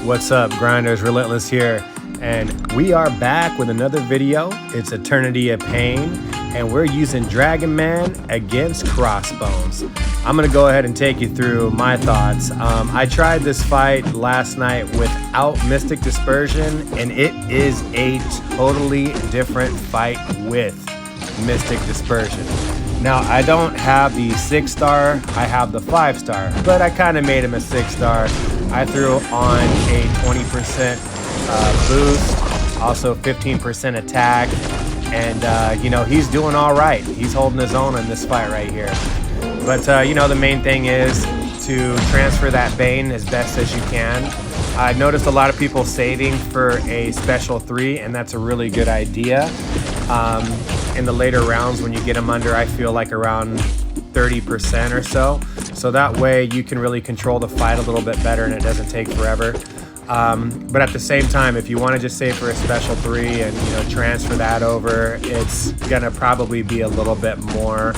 What's up, grinders? Relentless here, and we are back with another video. It's Eternity of Pain, and we're using Dragonman against Crossbones. I'm gonna go ahead and take you through my thoughts. I tried this fight last night without Mystic Dispersion, and it is a totally different fight with Mystic Dispersion. Now, I don't have the 6-star, I have the 5-star, but I kind of made him a 6-star. I threw on a 20% boost, also 15% attack, and you know, he's doing all right. He's holding his own in this fight right here. But you know, the main thing is to transfer that Bane as best as you can. I noticed a lot of people saving for a special 3, and that's a really good idea. In the later rounds, when you get them under, I feel like around 30% or so. So that way you can really control the fight a little bit better and it doesn't take forever. But at the same time, if you want to just save for a special 3 and, you know, transfer that over, it's gonna probably be a little bit more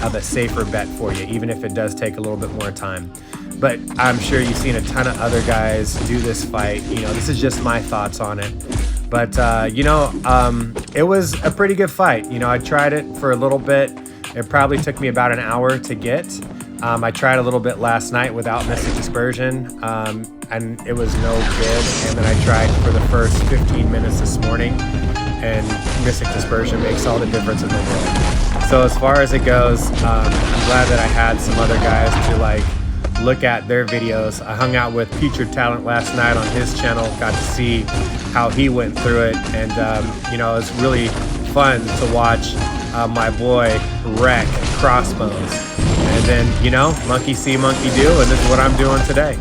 of a safer bet for you, even if it does take a little bit more time. But I'm sure you've seen a ton of other guys do this fight. You know, this is just my thoughts on it. But you know, it was a pretty good fight. You know, I tried it for a little bit. It probably took me about an hour to get. I tried a little bit last night without Mystic Dispersion, and it was no good. And then I tried for the first 15 minutes this morning, and Mystic Dispersion makes all the difference in the world. So as far as it goes, I'm glad that I had some other guys to like look at their videos. I hung out with Putrid Talent last night on his channel, got to see how he went through it, and you know, it's really fun to watch my boy wreck Crossbones. And then, you know, monkey see, monkey do, and this is what I'm doing today.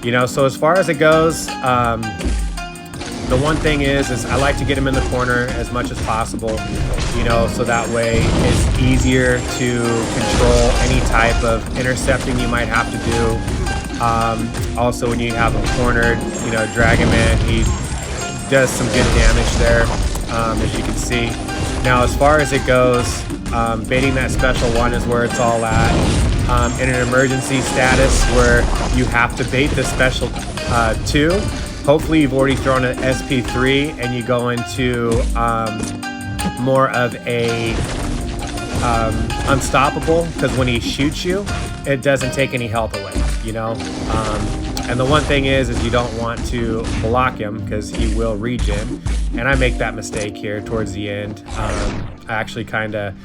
You know, so as far as it goes, the one thing is I like to get him in the corner as much as possible, you know, so that way it's easier to control any type of intercepting you might have to do. Also, when you have him cornered, you know, Dragonman, he does some good damage there, as you can see. Now, as far as it goes, baiting that special 1 is where it's all at. In an emergency status where you have to bait the special 2, hopefully you've already thrown an SP3 and you go into more of a unstoppable, because when he shoots you, it doesn't take any health away, you know. And the one thing is you don't want to block him because he will regen. And I make that mistake here towards the end. I actually kind of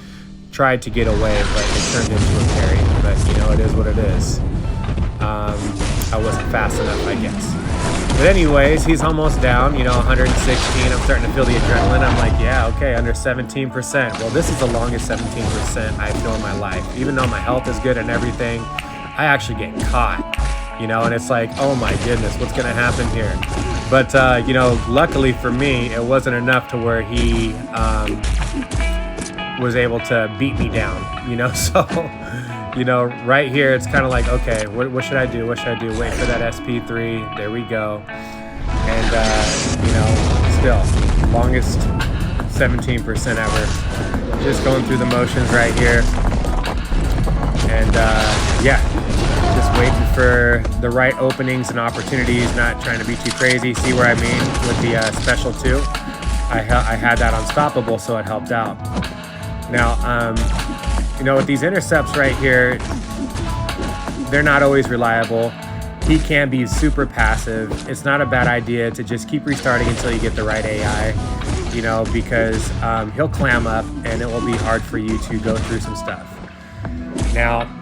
tried to get away, but it turned into a parry. But you know, it is what it is. I wasn't fast enough, I guess. But anyways, he's almost down, you know, 116. I'm starting to feel the adrenaline. I'm like, yeah, okay, under 17%. Well, this is the longest 17% I feel in my life. Even though my health is good and everything, I actually get caught. You know, and it's like, oh my goodness, what's gonna happen here? But you know, luckily for me, it wasn't enough to where he was able to beat me down, you know. So, you know, right here, it's kind of like, okay, what should I do? What should I do? Wait for that SP3. There we go. And you know, still longest 17% ever. Just going through the motions right here, and yeah. Just waiting for the right openings and opportunities, not trying to be too crazy. See where I mean with the special 2? I had that unstoppable, so it helped out. Now, you know, with these intercepts right here, they're not always reliable. He can be super passive. It's not a bad idea to just keep restarting until you get the right AI, you know, because he'll clam up and it will be hard for you to go through some stuff. Now,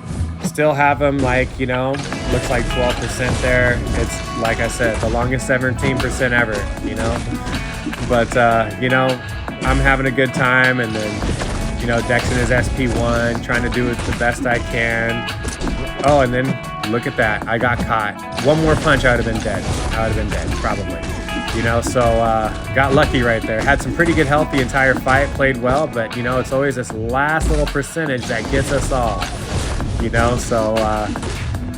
still have him like, you know, looks like 12% there. It's like I said, the longest 17% ever, you know. But you know, I'm having a good time, and then, you know, Dexing his SP1, trying to do it the best I can. Oh, and then look at that, I got caught. One more punch, I would have been dead. I would have been dead, probably. You know, so got lucky right there. Had some pretty good health the entire fight, played well, but you know, it's always this last little percentage that gets us all. You know, so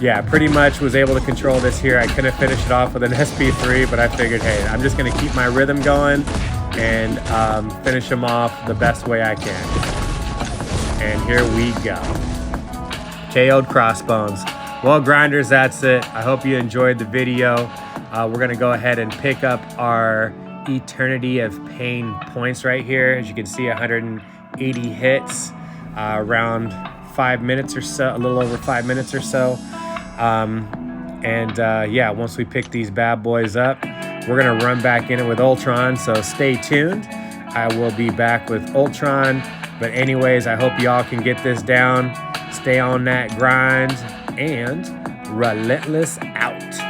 yeah, pretty much was able to control this here. I couldn't finish it off with an SP3, but I figured, hey, I'm just gonna keep my rhythm going and finish him off the best way I can. And here we go. KO'd Crossbones. Well, grinders, that's it. I hope you enjoyed the video. we're gonna go ahead and pick up our Eternity of Pain points right here. As you can see, 180 hits, around 5 minutes or so, a little over 5 minutes or so. Yeah, once we pick these bad boys up, we're gonna run back in it with Ultron, so stay tuned. I will be back with Ultron. But anyways, I hope y'all can get this down. Stay on that grind, and Relentless out.